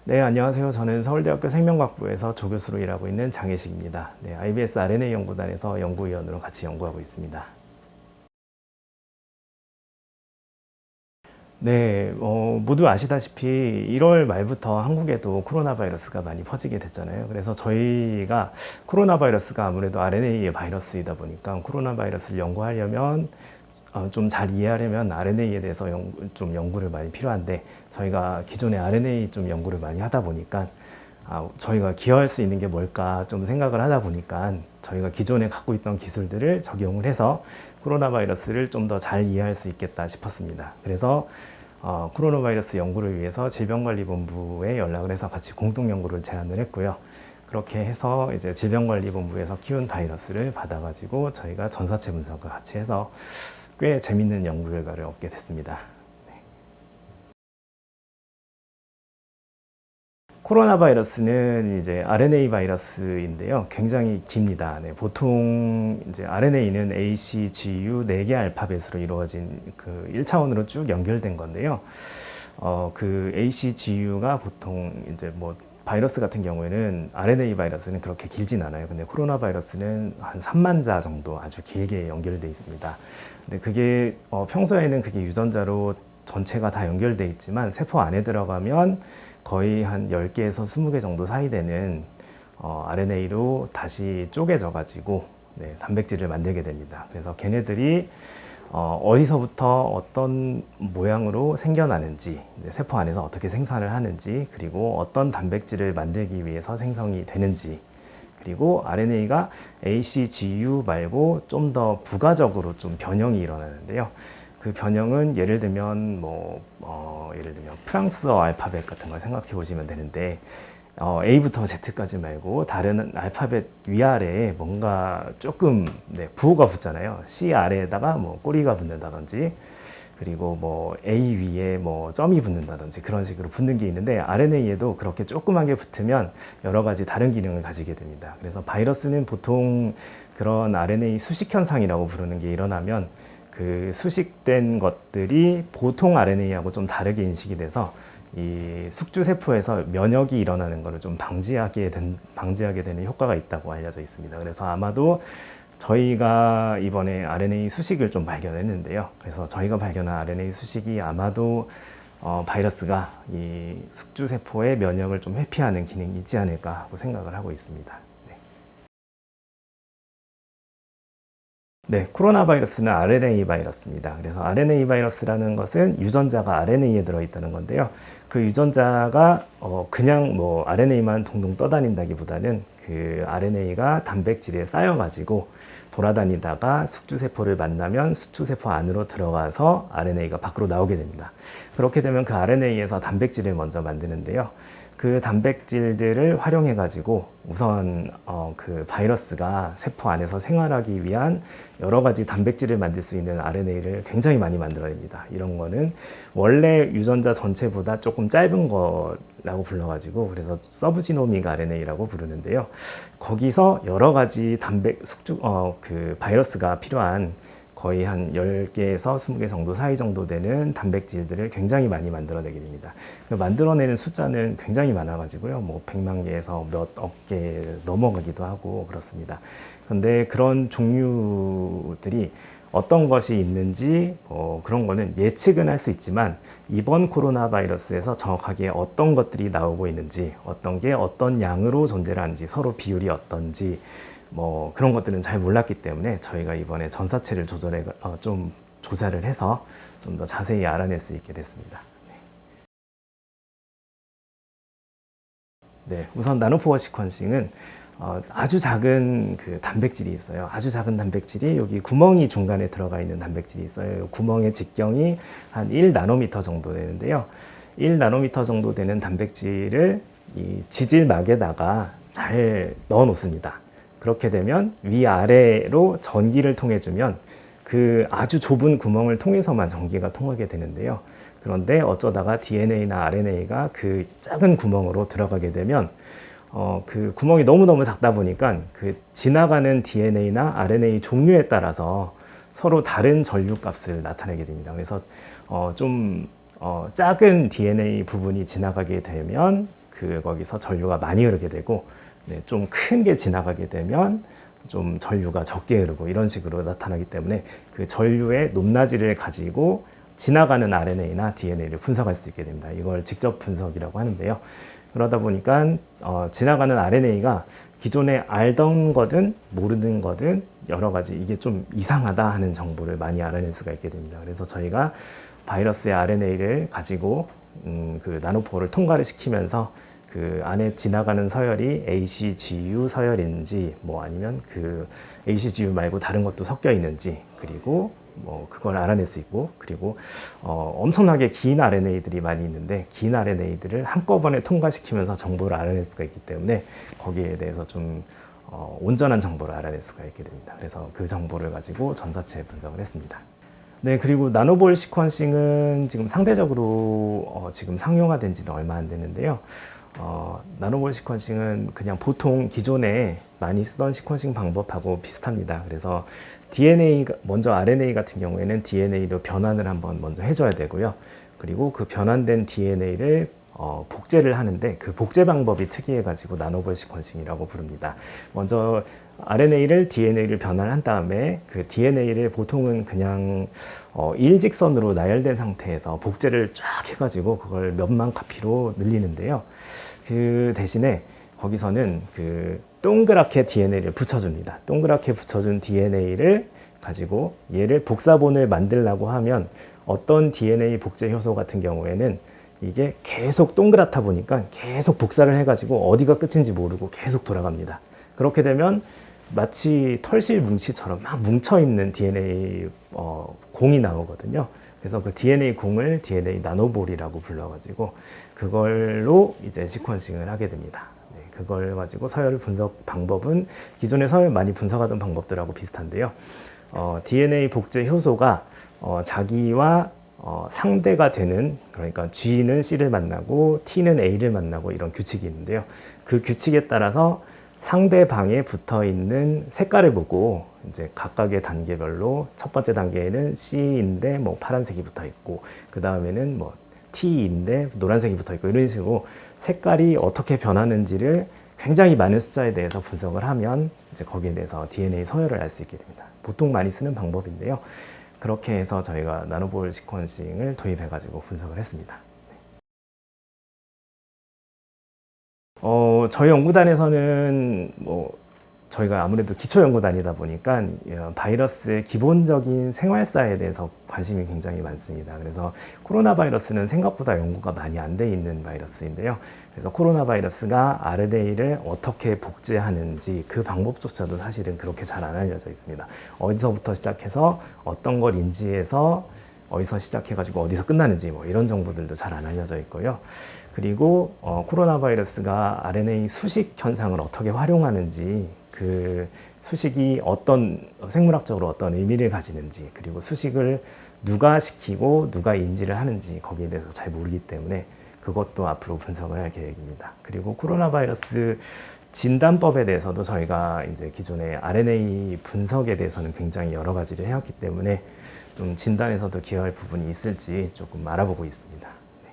네, 안녕하세요. 저는 서울대학교 생명과학부에서 조교수로 일하고 있는 장혜식입니다. 네, IBS RNA 연구단에서 연구위원으로 같이 연구하고 있습니다. 네, 모두 아시다시피 1월 말부터 한국에도 코로나 바이러스가 많이 퍼지게 됐잖아요. 그래서 저희가 코로나 바이러스가 아무래도 RNA의 바이러스이다 보니까 코로나 바이러스를 연구하려면 좀 잘 이해하려면 RNA에 대해서 좀 연구를 많이 필요한데 저희가 기존에 RNA 좀 연구를 많이 하다 보니까 저희가 기여할 수 있는 게 뭘까 좀 생각을 하다 보니까 저희가 기존에 갖고 있던 기술들을 적용을 해서 코로나 바이러스를 좀 더 잘 이해할 수 있겠다 싶었습니다. 그래서 코로나 바이러스 연구를 위해서 질병관리본부에 연락을 해서 같이 공동 연구를 제안을 했고요. 그렇게 해서 이제 질병관리본부에서 키운 바이러스를 받아가지고 저희가 전사체 분석을 같이 해서 꽤 재밌는 연구 결과를 얻게 됐습니다. 코로나 바이러스는 이제 RNA 바이러스인데요. 굉장히 깁니다. 네, 보통 이제 RNA는 A, C, G, U 4개 알파벳으로 이루어진 그 1차원으로 쭉 연결된 건데요. 그 A, C, G, U가 보통 이제 뭐 바이러스 같은 경우에는 RNA 바이러스는 그렇게 길진 않아요. 근데 코로나 바이러스는 한 3만 자 정도 아주 길게 연결돼 있습니다. 근데 그게 평소에는 그게 유전자로 전체가 다 연결돼 있지만 세포 안에 들어가면 거의 한 10개에서 20개 정도 사이 되는 RNA로 다시 쪼개져 가지고 네, 단백질을 만들게 됩니다. 그래서 걔네들이 어디서부터 어떤 모양으로 생겨나는지, 이제 세포 안에서 어떻게 생산을 하는지, 그리고 어떤 단백질을 만들기 위해서 생성이 되는지, 그리고 RNA가 ACGU 말고 좀 더 부가적으로 좀 변형이 일어나는데요. 그 변형은 예를 들면 예를 들면 프랑스어 알파벳 같은 걸 생각해 보시면 되는데 A부터 Z까지 말고 다른 알파벳 위아래에 뭔가 조금 부호가 붙잖아요. C 아래에다가 뭐 꼬리가 붙는다든지 그리고 뭐 A 위에 뭐 점이 붙는다든지 그런 식으로 붙는 게 있는데 RNA에도 그렇게 조그맣게 붙으면 여러 가지 다른 기능을 가지게 됩니다. 그래서 바이러스는 보통 그런 RNA 수식 현상이라고 부르는 게 일어나면 그 수식된 것들이 보통 RNA하고 좀 다르게 인식이 돼서 이 숙주세포에서 면역이 일어나는 것을 좀 방지하게 되는 효과가 있다고 알려져 있습니다. 그래서 아마도 저희가 이번에 RNA 수식을 좀 발견했는데요. 그래서 저희가 발견한 RNA 수식이 아마도 바이러스가 이 숙주세포의 면역을 좀 회피하는 기능이 있지 않을까 하고 생각을 하고 있습니다. 네, 코로나 바이러스는 RNA 바이러스입니다. 그래서 RNA 바이러스라는 것은 유전자가 RNA에 들어있다는 건데요. 그 유전자가 그냥 뭐 RNA만 동동 떠다닌다기보다는 그 RNA가 단백질에 쌓여가지고 돌아다니다가 숙주세포를 만나면 숙주세포 안으로 들어가서 RNA가 밖으로 나오게 됩니다. 그렇게 되면 그 RNA에서 단백질을 먼저 만드는데요. 그 단백질들을 활용해 가지고 우선 그 바이러스가 세포 안에서 생활하기 위한 여러 가지 단백질을 만들 수 있는 RNA를 굉장히 많이 만들어냅니다. 이런 거는 원래 유전자 전체보다 조금 짧은 거라고 불러가지고 그래서 서브지노믹 RNA라고 부르는데요. 거기서 여러 가지 그 바이러스가 필요한 거의 한 10개에서 20개 정도 사이 정도 되는 단백질들을 굉장히 많이 만들어내게 됩니다. 그 만들어내는 숫자는 굉장히 많아가지고요. 뭐 100만 개에서 몇 억 개 넘어가기도 하고 그렇습니다. 그런데 그런 종류들이 어떤 것이 있는지 그런 거는 예측은 할 수 있지만 이번 코로나 바이러스에서 정확하게 어떤 것들이 나오고 있는지 어떤 게 어떤 양으로 존재를 하는지 서로 비율이 어떤지 뭐 그런 것들은 잘 몰랐기 때문에 저희가 이번에 전사체를 좀 조사를 해서 좀 더 자세히 알아낼 수 있게 됐습니다. 네, 우선 나노포어 시퀀싱은 아주 작은 그 단백질이 있어요. 아주 작은 단백질이 여기 구멍이 중간에 들어가 있는 단백질이 있어요. 구멍의 직경이 한 1나노미터 정도 되는데요. 1나노미터 정도 되는 단백질을 이 지질막에다가 잘 넣어 놓습니다. 그렇게 되면 위아래로 전기를 통해 주면 그 아주 좁은 구멍을 통해서만 전기가 통하게 되는데요. 그런데 어쩌다가 DNA나 RNA가 그 작은 구멍으로 들어가게 되면 그 구멍이 너무너무 작다 보니까 그 지나가는 DNA나 RNA 종류에 따라서 서로 다른 전류 값을 나타내게 됩니다. 그래서 좀 작은 DNA 부분이 지나가게 되면 거기서 전류가 많이 흐르게 되고, 네, 좀 큰 게 지나가게 되면 좀 전류가 적게 흐르고 이런 식으로 나타나기 때문에 그 전류의 높낮이를 가지고 지나가는 RNA나 DNA를 분석할 수 있게 됩니다. 이걸 직접 분석이라고 하는데요. 그러다 보니까 지나가는 RNA가 기존에 알던 거든 모르는 거든 여러 가지 이게 좀 이상하다 하는 정보를 많이 알아낼 수가 있게 됩니다. 그래서 저희가 바이러스의 RNA를 가지고 그 나노포를 통과를 시키면서 그 안에 지나가는 서열이 ACGU 서열인지 뭐 아니면 그 ACGU 말고 다른 것도 섞여 있는지, 그리고 뭐 그걸 알아낼 수 있고, 그리고 엄청나게 긴 RNA들이 많이 있는데 긴 RNA들을 한꺼번에 통과시키면서 정보를 알아낼 수가 있기 때문에 거기에 대해서 좀 온전한 정보를 알아낼 수가 있게 됩니다. 그래서 그 정보를 가지고 전사체 분석을 했습니다. 네, 그리고 나노볼 시퀀싱은 지금 상대적으로 지금 상용화된 지는 얼마 안 됐는데요. 나노볼 시퀀싱은 그냥 보통 기존에 많이 쓰던 시퀀싱 방법하고 비슷합니다. 그래서 DNA, 먼저 RNA 같은 경우에는 DNA로 변환을 한번 먼저 해줘야 되고요. 그리고 그 변환된 DNA를 복제를 하는데 그 복제 방법이 특이해가지고 나노볼 시퀀싱이라고 부릅니다. 먼저 RNA를 DNA를 변환한 다음에 그 DNA를 보통은 그냥 일직선으로 나열된 상태에서 복제를 쫙 해가지고 그걸 몇만 카피로 늘리는데요. 그 대신에 거기서는 그 동그랗게 DNA를 붙여줍니다. 동그랗게 붙여준 DNA를 가지고 얘를 복사본을 만들려고 하면 어떤 DNA 복제 효소 같은 경우에는 이게 계속 동그랗다 보니까 계속 복사를 해가지고 어디가 끝인지 모르고 계속 돌아갑니다. 그렇게 되면 마치 털실 뭉치처럼 막 뭉쳐있는 DNA 공이 나오거든요. 그래서 그 DNA 공을 DNA 나노볼이라고 불러가지고 그걸로 이제 시퀀싱을 하게 됩니다. 네, 그걸 가지고 서열 분석 방법은 기존에 서열 많이 분석하던 방법들하고 비슷한데요. DNA 복제 효소가 자기와 상대가 되는, 그러니까 G는 C를 만나고 T는 A를 만나고 이런 규칙이 있는데요. 그 규칙에 따라서 상대방에 붙어 있는 색깔을 보고 이제 각각의 단계별로 첫 번째 단계에는 C인데 뭐 파란색이 붙어 있고, 그 다음에는 뭐 T인데 노란색이 붙어 있고, 이런 식으로 색깔이 어떻게 변하는지를 굉장히 많은 숫자에 대해서 분석을 하면 이제 거기에 대해서 DNA 서열을 알 수 있게 됩니다. 보통 많이 쓰는 방법인데요. 그렇게 해서 저희가 나노볼 시퀀싱을 도입해가지고 분석을 했습니다. 저희 연구단에서는 저희가 아무래도 기초연구단이다 보니까 바이러스의 기본적인 생활사에 대해서 관심이 굉장히 많습니다. 그래서 코로나 바이러스는 생각보다 연구가 많이 안 돼 있는 바이러스인데요. 그래서 코로나 바이러스가 RNA를 어떻게 복제하는지 그 방법조차도 사실은 그렇게 잘 안 알려져 있습니다. 어디서부터 시작해서 어떤 걸 인지해서 어디서 시작해가지고 어디서 끝나는지 뭐 이런 정보들도 잘 안 알려져 있고요. 그리고 코로나 바이러스가 RNA 수식 현상을 어떻게 활용하는지, 그 수식이 어떤 생물학적으로 어떤 의미를 가지는지, 그리고 수식을 누가 시키고 누가 인지를 하는지 거기에 대해서 잘 모르기 때문에 그것도 앞으로 분석을 할 계획입니다. 그리고 코로나 바이러스 진단법에 대해서도 저희가 이제 기존의 RNA 분석에 대해서는 굉장히 여러 가지를 해왔기 때문에 좀 진단에서도 기여할 부분이 있을지 조금 알아보고 있습니다.